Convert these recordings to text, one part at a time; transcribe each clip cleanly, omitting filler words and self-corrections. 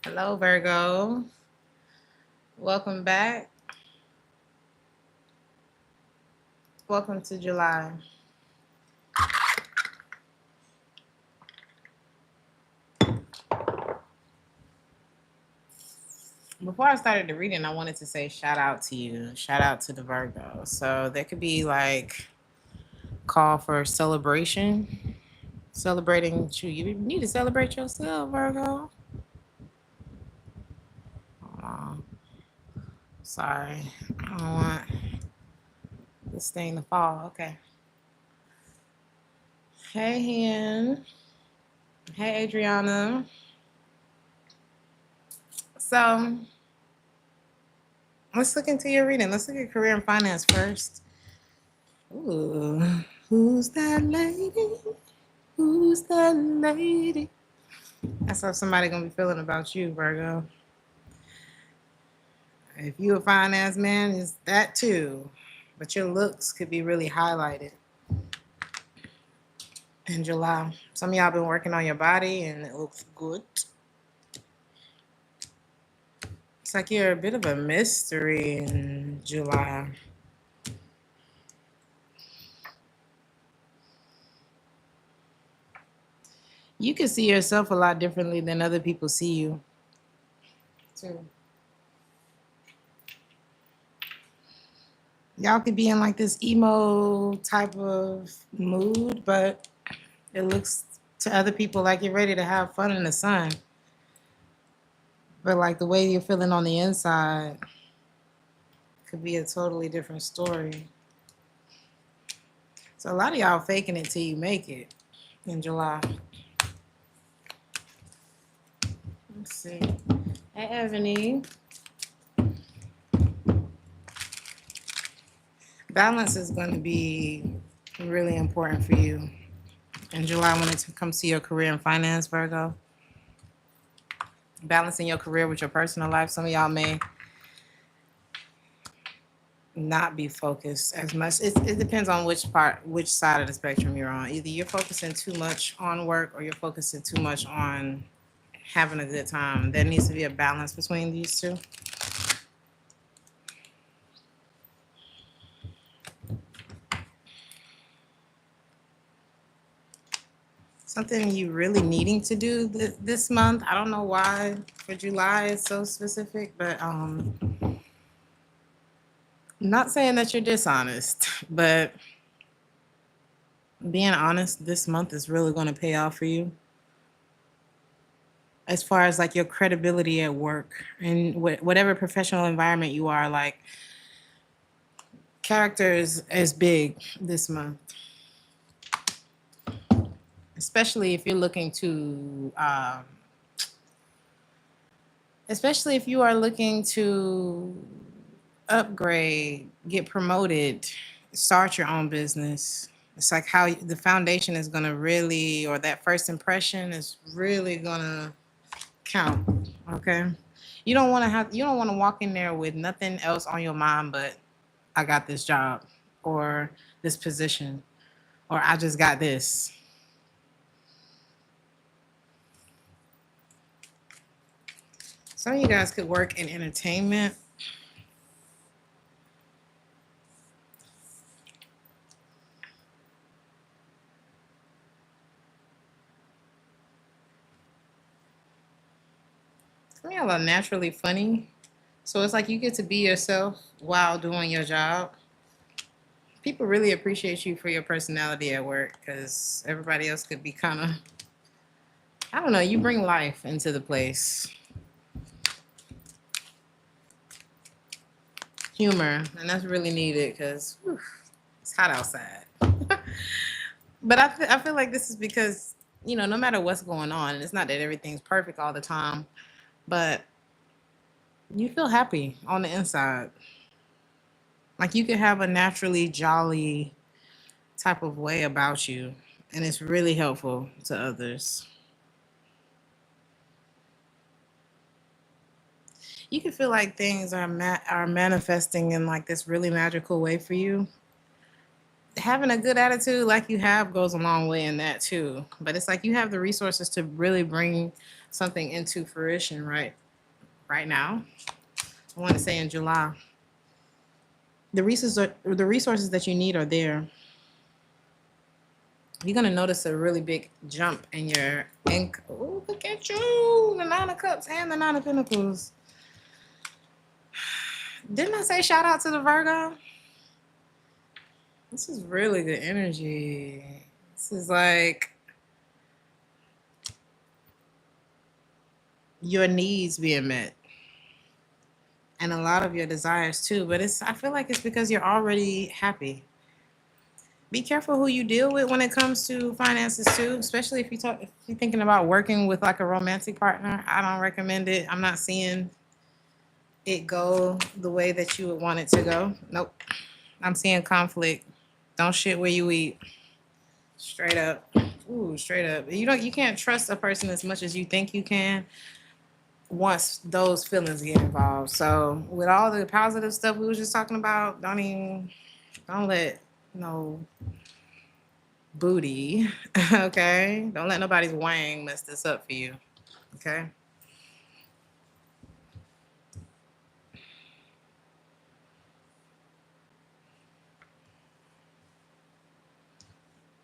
Hello, Virgo. Welcome back. Welcome to July. Before I started the reading, I wanted to say shout out to you. Shout out to the Virgo. So there could be like call for celebration. Celebrating you. You need to celebrate yourself, Virgo. Oh, sorry. I don't want this thing to fall. Okay. Hey, Hen. Hey, Adriana. So let's look into your reading. Let's look at career and finance first. Ooh, who's that lady? Who's that lady? That's how somebody gonna be feeling about you, Virgo. If you a finance man, is that too. But your looks could be really highlighted in July. Some of y'all been working on your body and it looks good. It's like you're a bit of a mystery in July. You can see yourself a lot differently than other people see you, too. Y'all could be in like this emo type of mood, but it looks to other people like you're ready to have fun in the sun. But like the way you're feeling on the inside could be a totally different story. So a lot of y'all faking it till you make it in July. Let's see. Hey, Ebony. Balance is going to be really important for you in July when it comes to your career and finance, Virgo. Balancing your career with your personal life. Some of y'all may not be focused as much. It depends on which side of the spectrum you're on. Either you're focusing too much on work or you're focusing too much on having a good time. There needs to be a balance between these two. Something you really needing to do this month. I don't know why for July it's so specific, but not saying that you're dishonest, but being honest this month is really going to pay off for you as far as like your credibility at work and whatever professional environment you are. Like character is big this month, especially if you're looking to especially if you are looking to upgrade, get promoted, start your own business. It's like how the foundation is going to really, or that first impression is really going to count. Okay. You don't want to walk in there with nothing else on your mind but I got this job or this position or I just got this. Some of you guys could work in entertainment. Some of y'all are naturally funny. So it's like you get to be yourself while doing your job. People really appreciate you for your personality at work because everybody else could be kind of, I don't know, you bring life into the place. Humor, and that's really needed because it's hot outside. But I feel like this is because, no matter what's going on, and it's not that everything's perfect all the time, but you feel happy on the inside. Like you could have a naturally jolly type of way about you, and it's really helpful to others. You can feel like things are manifesting in like this really magical way for you. Having a good attitude like you have goes a long way in that too. But it's like you have the resources to really bring something into fruition right now. I want to say in July. The resources that you need are there. You're gonna notice a really big jump in your income. Oh, look at you! The Nine of Cups and the Nine of Pentacles. Didn't I say shout out to the Virgo? This is really good energy. This is like your needs being met. And a lot of your desires too. But I feel like it's because you're already happy. Be careful who you deal with when it comes to finances too, especially if you're thinking about working with like a romantic partner. I don't recommend it. I'm not seeing it go the way that you would want it to go. Nope. I'm seeing conflict. Don't shit where you eat. Straight up. Ooh, straight up. You can't trust a person as much as you think you can once those feelings get involved. So with all the positive stuff we were just talking about, don't let no booty, okay? Don't let nobody's wang mess this up for you, okay?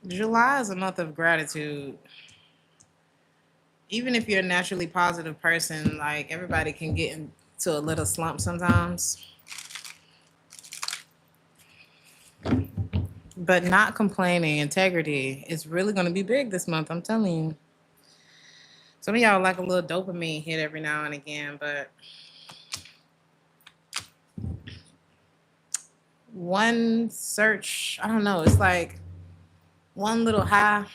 July is a month of gratitude. Even if you're a naturally positive person, like everybody can get into a little slump sometimes. But not complaining, integrity is really going to be big this month, I'm telling you. Some of y'all like a little dopamine hit every now and again, but one search, I don't know, it's like one little high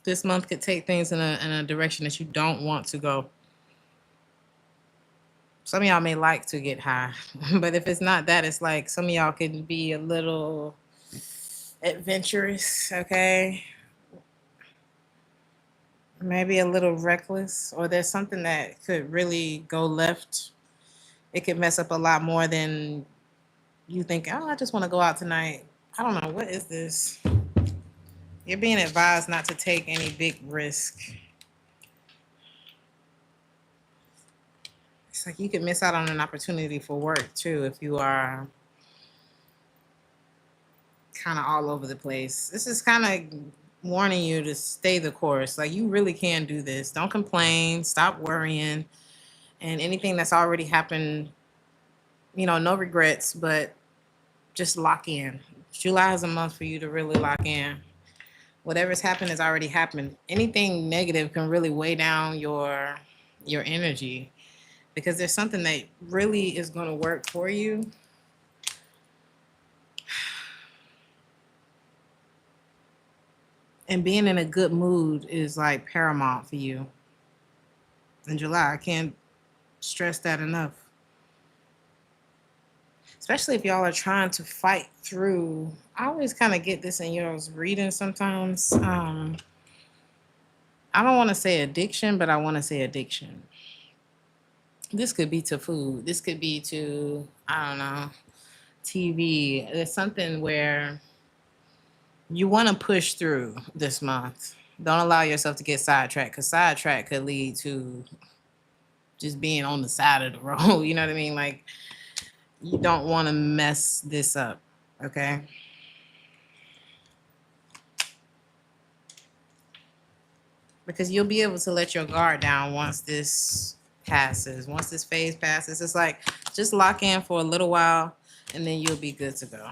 this month could take things in a direction that you don't want to go. Some of y'all may like to get high, but if it's not that, it's like some of y'all could be a little adventurous, okay? Maybe a little reckless, or there's something that could really go left. It could mess up a lot more than you think, oh, I just want to go out tonight. I don't know. What is this? You're being advised not to take any big risk. It's like you could miss out on an opportunity for work too if you are kind of all over the place. This is kind of warning you to stay the course. Like you really can do this. Don't complain. Stop worrying. And anything that's already happened, no regrets, but just lock in. July is a month for you to really lock in. Whatever's happened has already happened. Anything negative can really weigh down your energy because there's something that really is going to work for you. And being in a good mood is like paramount for you in July. I can't stress that enough. Especially if y'all are trying to fight through. I always kind of get this in y'all's reading sometimes. I don't want to say addiction, but I want to say addiction. This could be to food. This could be to, I don't know, TV. There's something where you want to push through this month. Don't allow yourself to get sidetracked because sidetrack could lead to just being on the side of the road. You know what I mean? Like, you don't want to mess this up, okay? Because you'll be able to let your guard down once this passes. Once this phase passes, it's like just lock in for a little while and then you'll be good to go.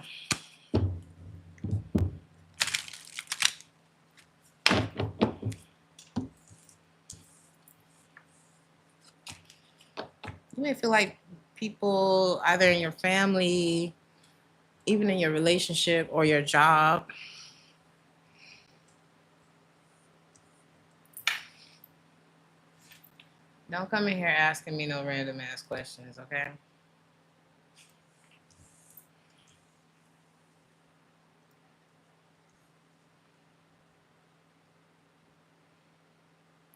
You may feel like people either in your family, even in your relationship or your job, don't come in here asking me no random ass questions, okay?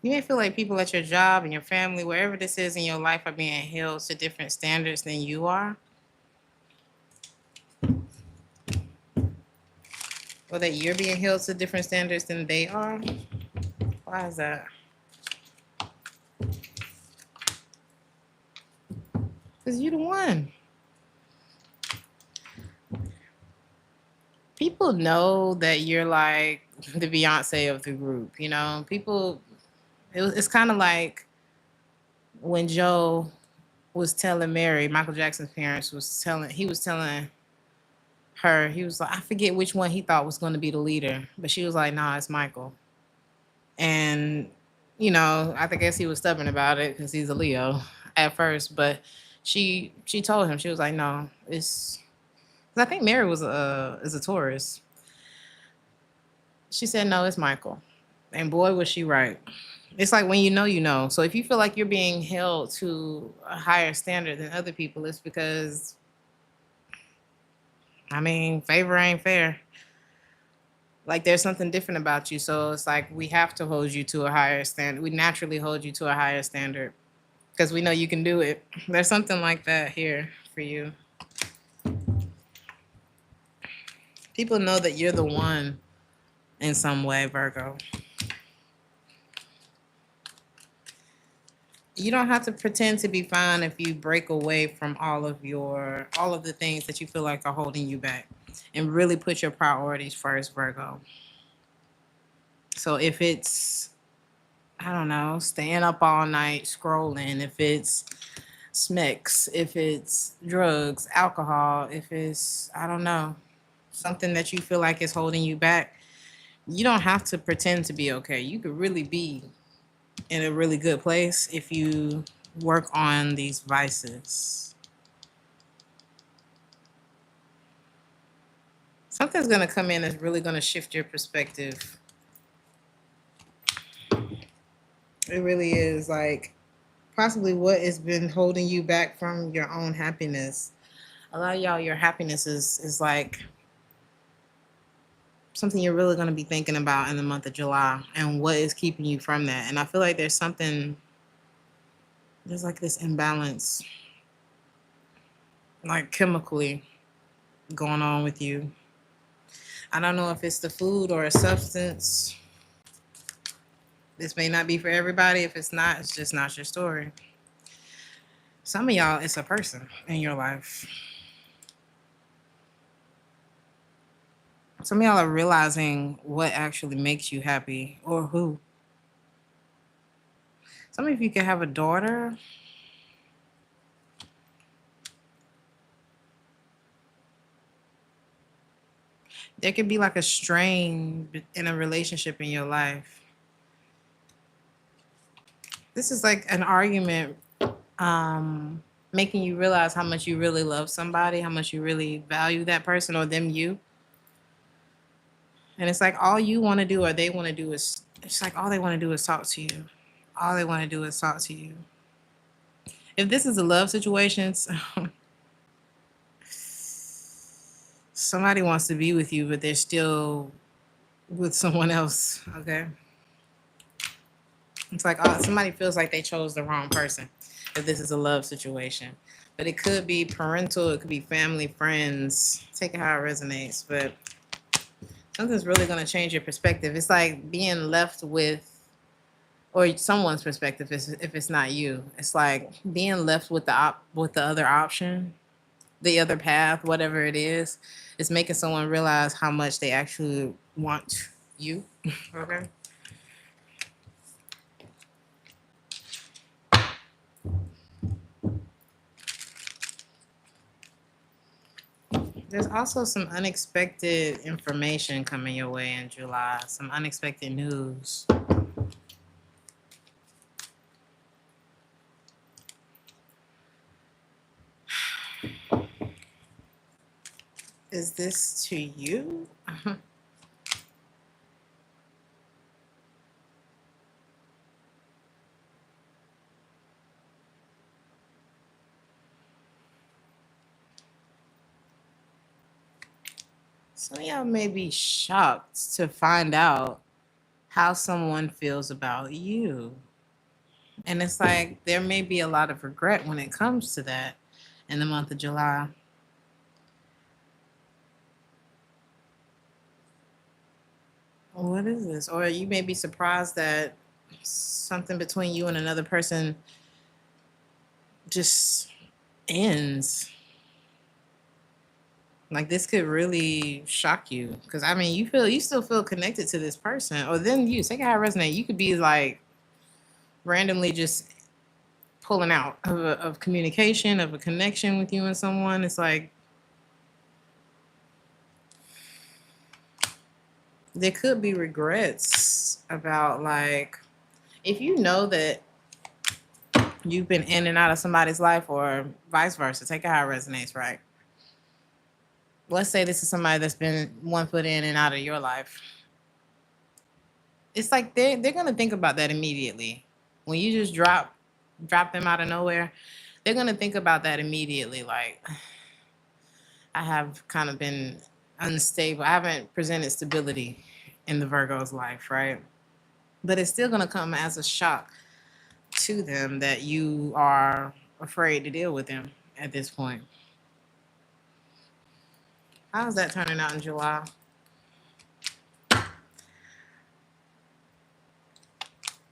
You may feel like people at your job and your family, wherever this is in your life, are being held to different standards than you are. Or that you're being held to different standards than they are. Why is that? Because you're the one. People know that you're like the Beyonce of the group, you know? People, it's kind of like when Joe was telling Mary, Michael Jackson's parents he was telling her, he was like, I forget which one he thought was going to be the leader, but she was like, nah, it's Michael. And, you know, I guess he was stubborn about it because he's a Leo at first, but she told him, she was like, no, it's, 'cause I think Mary is a Taurus. She said, no, it's Michael. And boy, was she right. It's like when you know, you know. So if you feel like you're being held to a higher standard than other people, it's because, I mean, favor ain't fair. Like there's something different about you. So it's like we have to hold you to a higher standard. We naturally hold you to a higher standard because we know you can do it. There's something like that here for you. People know that you're the one in some way, Virgo. You don't have to pretend to be fine if you break away from all of the things that you feel like are holding you back and really put your priorities first, Virgo. So if it's, I don't know, staying up all night scrolling, if it's smecks, if it's drugs, alcohol, if it's, I don't know, something that you feel like is holding you back, you don't have to pretend to be okay. You could really be in a really good place if you work on these vices. Something's going to come in that's really going to shift your perspective. It really is, like possibly what has been holding you back from your own happiness. A lot of y'all, your happiness is like something you're really going to be thinking about in the month of July and what is keeping you from that. And I feel like there's like this imbalance, like chemically going on with you. I don't know if it's the food or a substance. This may not be for everybody. If it's not, it's just not your story. Some of y'all, it's a person in your life. Some of y'all are realizing what actually makes you happy or who. Some of you could have a daughter. There could be like a strain in a relationship in your life. This is like an argument making you realize how much you really love somebody, how much you really value that person or them you. And it's like all you want to do or they want to do is, it's like all they want to do is talk to you. All they want to do is talk to you. If this is a love situation, somebody wants to be with you, but they're still with someone else, okay? It's like somebody feels like they chose the wrong person if this is a love situation. But it could be parental, it could be family, friends. Take it how it resonates. But something's really going to change your perspective. It's like being left with, or someone's perspective if it's not you. It's like being left with the other option, the other path, whatever it is. It's making someone realize how much they actually want you. Okay. There's also some unexpected information coming your way in July, some unexpected news. Is this to you? Some of y'all may be shocked to find out how someone feels about you. And it's like there may be a lot of regret when it comes to that in the month of July. What is this? Or you may be surprised that something between you and another person just ends. Like this could really shock you because I mean you still feel connected to this person, or then you take how it resonate. You could be like randomly just pulling out of communication, of a connection with you and someone. It's like there could be regrets about like if you know that you've been in and out of somebody's life or vice versa. Take it how it resonates, right? Let's say this is somebody that's been one foot in and out of your life. It's like they're gonna think about that immediately. When you just drop them out of nowhere, they're gonna think about that immediately. Like I have kind of been unstable. I haven't presented stability in the Virgo's life, right? But it's still gonna come as a shock to them that you are afraid to deal with them at this point. How's that turning out in July?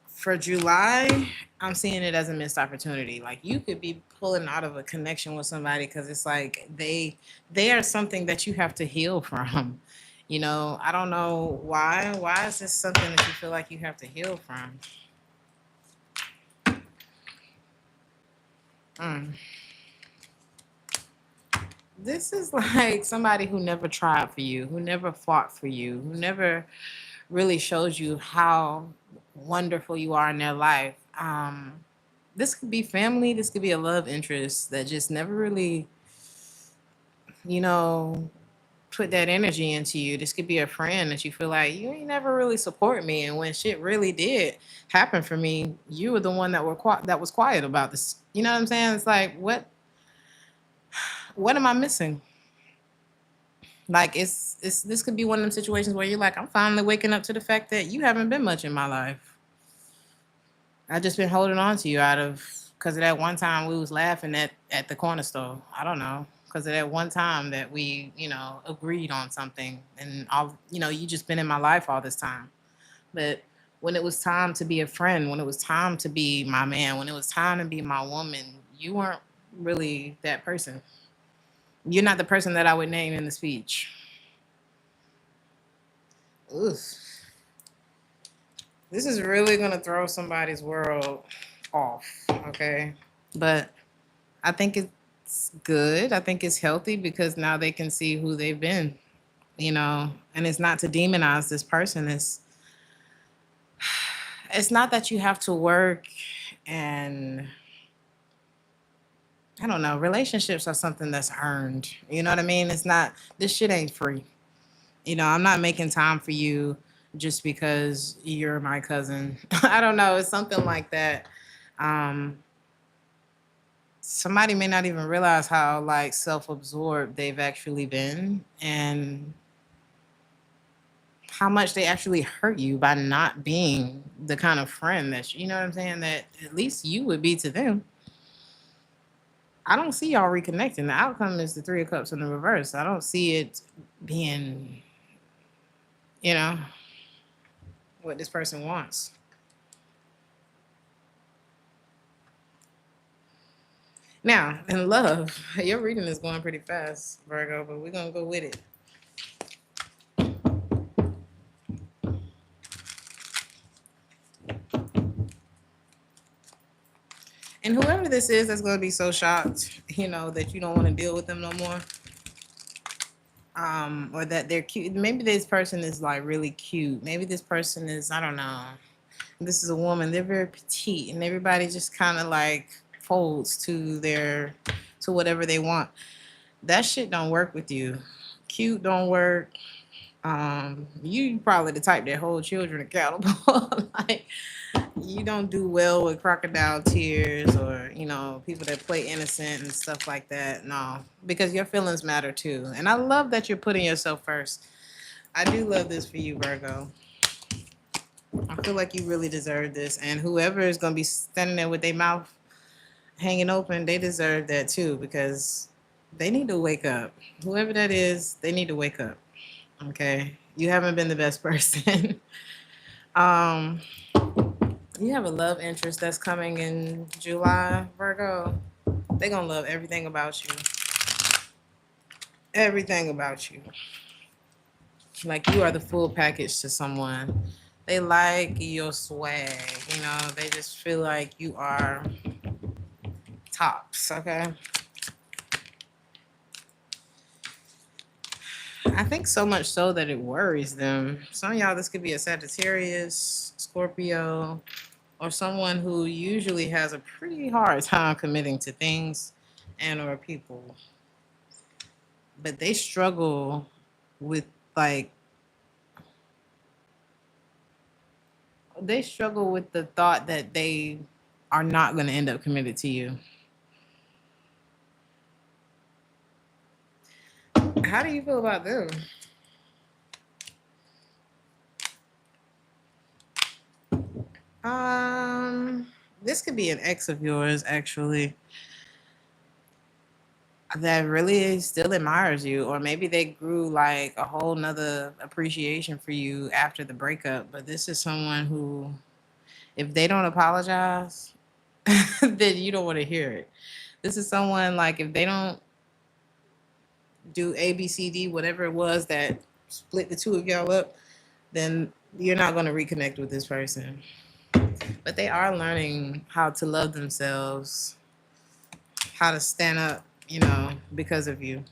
For July, I'm seeing it as a missed opportunity. Like you could be pulling out of a connection with somebody because it's like they are something that you have to heal from. You know, I don't know why. Why is this something that you feel like you have to heal from? Mm. This is like somebody who never tried for you, who never fought for you, who never really shows you how wonderful you are in their life. This could be family, this could be a love interest that just never really, you know, put that energy into you. This could be a friend that you feel like you ain't never really support me, and when shit really did happen for me, you were the one that was quiet about this. You know what I'm saying? It's like what am I missing? Like it's this could be one of them situations where you're like, I'm finally waking up to the fact that you haven't been much in my life. I just been holding on to you out of because of that one time we was laughing at the corner store. I don't know. Because of that one time that we, agreed on something and all you just been in my life all this time. But when it was time to be a friend, when it was time to be my man, when it was time to be my woman, you weren't really that person. You're not the person that I would name in the speech. Oof. This is really gonna throw somebody's world off, okay? But I think it's good. I think it's healthy because now they can see who they've been, and it's not to demonize this person. It's not that you have to work and I don't know, relationships are something that's earned. You know what I mean? It's not this shit ain't free. I'm not making time for you just because you're my cousin. I don't know. It's something like that. Um, Somebody may not even realize how like self-absorbed they've actually been and how much they actually hurt you by not being the kind of friend that you know what I'm saying that at least you would be to them. I don't see y'all reconnecting. The outcome is the Three of Cups in the reverse. I don't see it being, you know, what this person wants. Now, in love, your reading is going pretty fast, Virgo, but we're going to go with it. And whoever this is that's going to be so shocked, that you don't want to deal with them no more. Or that they're cute. Maybe this person is like really cute. Maybe this person is, I don't know. This is a woman. They're very petite and everybody just kind of like folds to whatever they want. That shit don't work with you. Cute don't work. You probably the type that hold children accountable. Like you don't do well with crocodile tears or people that play innocent and stuff like that. No, because your feelings matter too. And I love that you're putting yourself first. I do love this for you, Virgo. I feel like you really deserve this, and whoever is gonna be standing there with their mouth hanging open, they deserve that too because they need to wake up. Whoever that is, they need to wake up. Okay, you haven't been the best person. um, you have a love interest that's coming in July, Virgo. They're going to love everything about you. Everything about you. Like you are the full package to someone. They like your swag, you know, they just feel like you are tops, okay? I think so much so that it worries them. Some of y'all, this could be a Sagittarius, Scorpio, or someone who usually has a pretty hard time committing to things and or people. But they struggle with like the thought that they are not going to end up committed to you. How do you feel about them? This could be an ex of yours, actually, that really still admires you, or maybe they grew like a whole nother appreciation for you after the breakup. But this is someone who, if they don't apologize, then you don't want to hear it. This is someone like if they don't do A, B, C, D, whatever it was that split the two of y'all up, then you're not going to reconnect with this person. But they are learning how to love themselves, how to stand up, you know, because of you.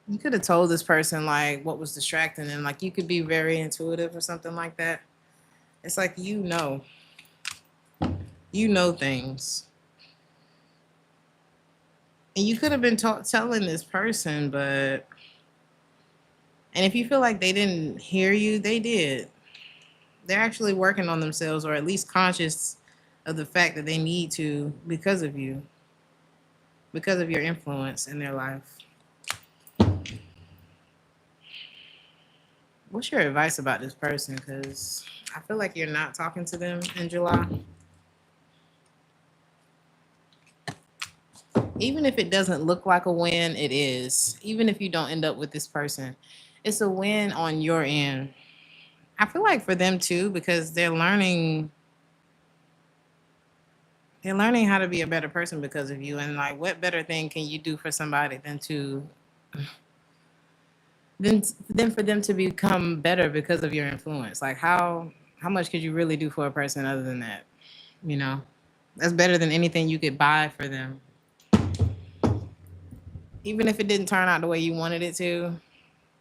You could have told this person like what was distracting them. Like you could be very intuitive or something like that. It's like you know things. And you could have been telling this person, but and if you feel like they didn't hear you, they did. They're actually working on themselves, or at least conscious of the fact that they need to because of you, because of your influence in their life. What's your advice about this person? Because I feel like you're not talking to them in July. Even if it doesn't look like a win, it is. Even if you don't end up with this person, it's a win on your end. I feel like for them too, because they're learning how to be a better person because of you. And like, what better thing can you do for somebody than for them to become better because of your influence? Like how much could you really do for a person other than that? You know, that's better than anything you could buy for them. Even if it didn't turn out the way you wanted it to,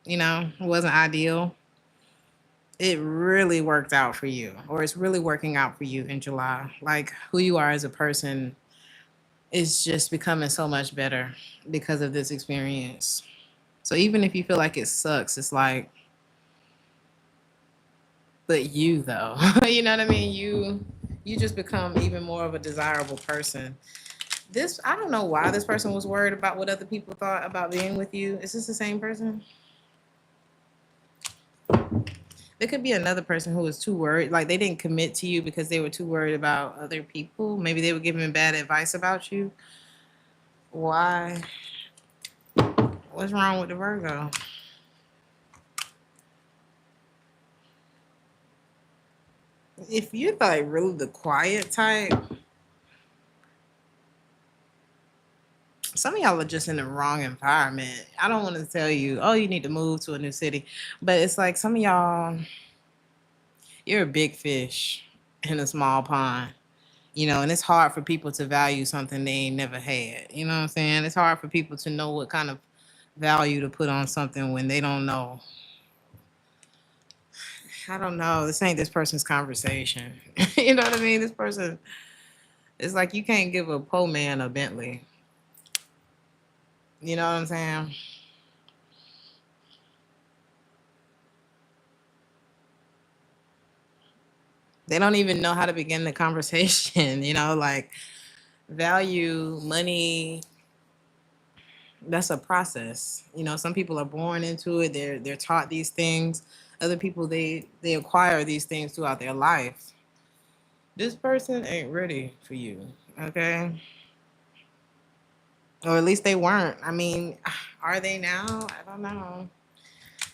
you know, it wasn't ideal. It really worked out for you, or it's really working out for you in July. Like who you are as a person is just becoming so much better because of this experience. So even if you feel like it sucks, it's like, but you though, you know what I mean? You just become even more of a desirable person. This, I don't know why this person was worried about what other people thought about being with you. Is this the same person? There could be another person who was too worried, like they didn't commit to you because they were too worried about other people. Maybe they were giving bad advice about you. Why? What's wrong with the Virgo? If you're like really the quiet type, some of y'all are just in the wrong environment. I don't want to tell you, oh, you need to move to a new city. But it's like some of y'all, you're a big fish in a small pond, you know, and it's hard for people to value something they ain't never had. You know what I'm saying? It's hard for people to know what kind of value to put on something when they don't know. I don't know. This ain't this person's conversation. You know what I mean? This person, it's like you can't give a poor man a Bentley. You know what I'm saying? They don't even know how to begin the conversation, you know, like value, money, that's a process. You know, some people are born into it, they're taught these things. Other people they acquire these things throughout their life. This person ain't ready for you, okay? Or at least they weren't. I mean, are they now? I don't know.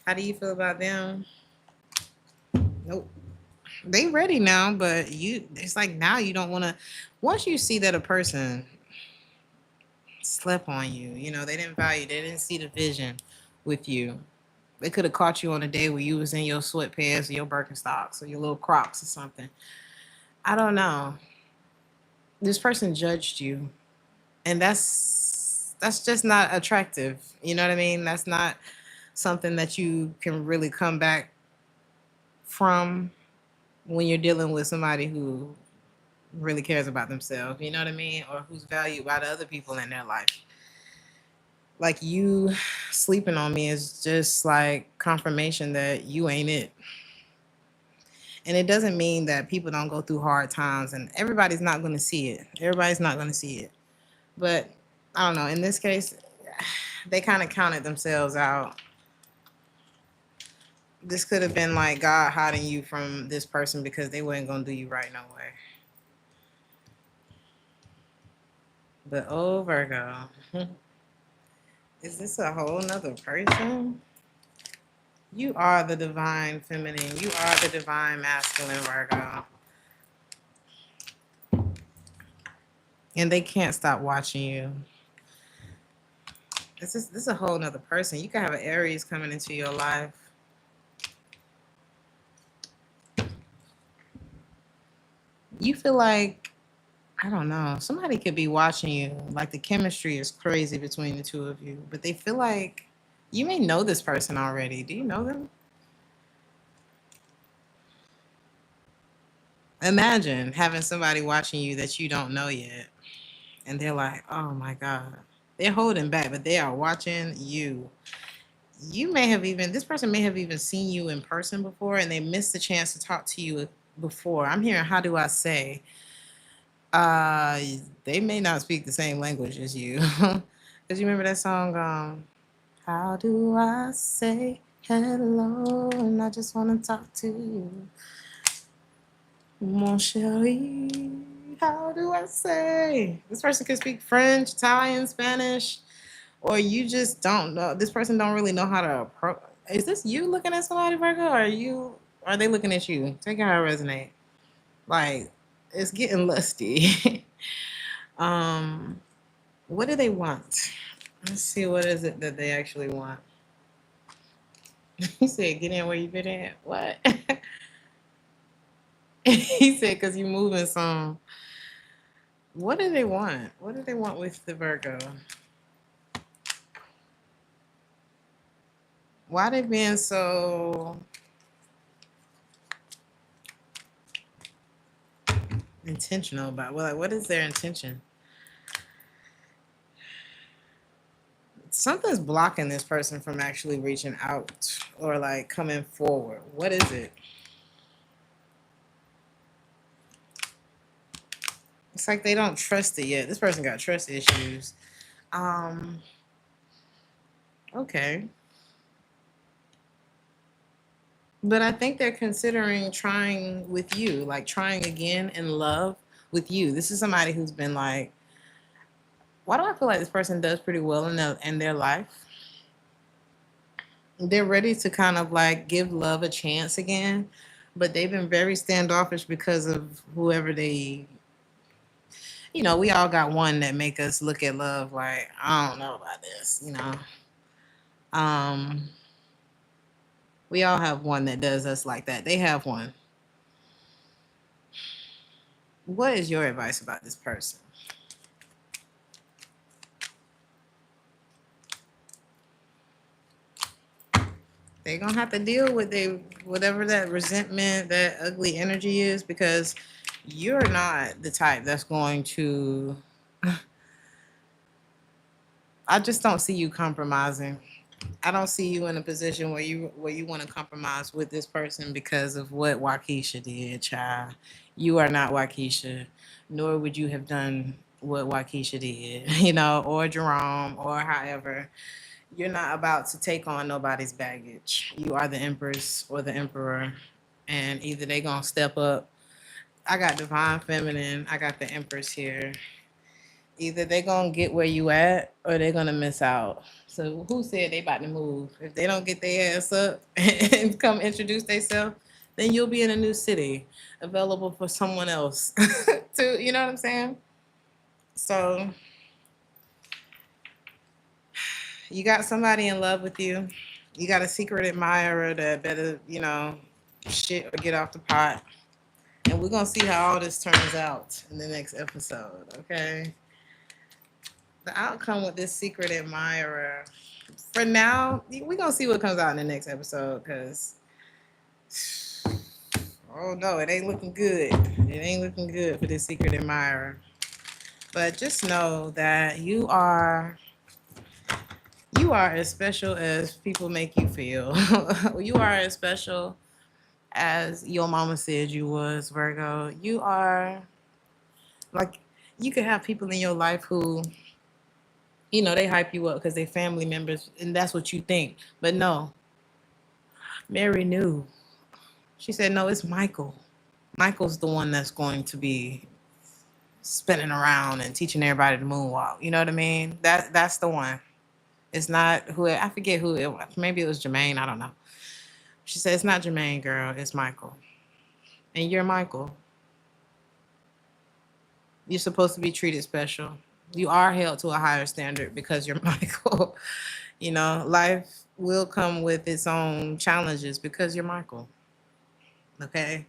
How do you feel about them? Nope. They ready now, but it's like now you don't want to. Once you see that a person slept on you, they didn't value, they didn't see the vision with you. They could have caught you on a day where you was in your sweatpants or your Birkenstocks or your little Crocs or something. I don't know. This person judged you, and that's just not attractive. You know what I mean? That's not something that you can really come back from when you're dealing with somebody who really cares about themselves, you know what I mean? Or who's valued by the other people in their life. Like you sleeping on me is just like confirmation that you ain't it. And it doesn't mean that people don't go through hard times and everybody's not going to see it. Everybody's not going to see it. But I don't know. In this case, they kind of counted themselves out. This could have been like God hiding you from this person because they weren't going to do you right no way. But oh, Virgo, is this a whole nother person? You are the divine feminine. You are the divine masculine, Virgo. And they can't stop watching you. This is a whole nother person. You can have an Aries coming into your life. You feel like, I don't know, somebody could be watching you. Like the chemistry is crazy between the two of you. But they feel like you may know this person already. Do you know them? Imagine having somebody watching you that you don't know yet. And they're like, oh my God. They're holding back, but they are watching you. This person may have even seen you in person before and they missed the chance to talk to you before. I'm hearing, how do I say? Uh, they may not speak the same language as you. Because you remember that song, how do I say hello? And I just want to talk to you. Mon chéri, how do I say? This person could speak French, Italian, Spanish, or you just don't know. This person don't really know how to approach. Is this you looking at somebody, Virgo, or are they looking at you? Take it how it resonate. Like, it's getting lusty. um, what do they want? Let's see, what is it that they actually want? He said, get in where you fit in. What? He said, because you moving some. What do they want? What do they want with the Virgo? Why they being so intentional about? Well, like, what is their intention? Something's blocking this person from actually reaching out or like coming forward. What is it? It's like they don't trust it yet. This person got trust issues. Okay. But I think they're considering trying with you, like trying again in love with you. This is somebody who's been like, why do I feel like this person does pretty well in their life? They're ready to kind of like give love a chance again, but they've been very standoffish because of whoever they, we all got one that make us look at love like, I don't know about this. Um, we all have one that does us like that. They have one. What is your advice about this person? They're gonna have to deal with whatever that resentment, that ugly energy is, because you're not the type that's going to. I just don't see you compromising. I don't see you in a position where you want to compromise with this person because of what Waukesha did, child. You are not Waukesha, nor would you have done what Waukesha did, or Jerome, or however. You're not about to take on nobody's baggage. You are the empress or the emperor, and either they gonna step up. I got divine feminine. I got the empress here. Either they gonna get where you at or they're gonna miss out. So who said they about to move? If they don't get their ass up and come introduce themselves, then you'll be in a new city available for someone else to, you know what I'm saying? So you got somebody in love with you. You got a secret admirer that better, shit or get off the pot. And we're going to see how all this turns out in the next episode, okay? The outcome with this secret admirer. For now, we're going to see what comes out in the next episode because, oh no, it ain't looking good. It ain't looking good for this secret admirer. But just know that you are as special as people make you feel. You are as special as your mama said you was, Virgo. You are like, you could have people in your life who, they hype you up because they family members and that's what you think. But no, Mary knew. She said, no, it's Michael. Michael's the one that's going to be spinning around and teaching everybody to moonwalk. You know what I mean? That's the one. It's not who, I forget who it was. Maybe it was Jermaine. I don't know. She said, it's not Jermaine, girl. It's Michael. And you're Michael. You're supposed to be treated special. You are held to a higher standard because you're Michael. Life will come with its own challenges because you're Michael. Okay?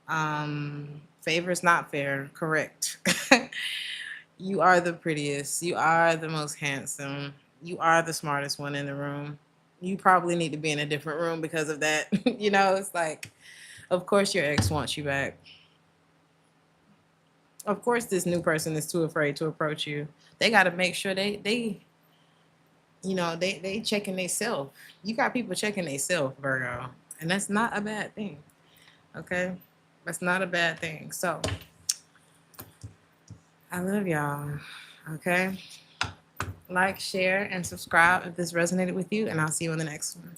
Favor is not fair. Correct. You are the prettiest. You are the most handsome. You are the smartest one in the room. You probably need to be in a different room because of that. It's like, of course your ex wants you back. Of course this new person is too afraid to approach you. They got to make sure they checking themselves. You got people checking themselves, Virgo. And that's not a bad thing. Okay? That's not a bad thing. So, I love y'all. Okay? Like, share, and subscribe if this resonated with you. And I'll see you in the next one.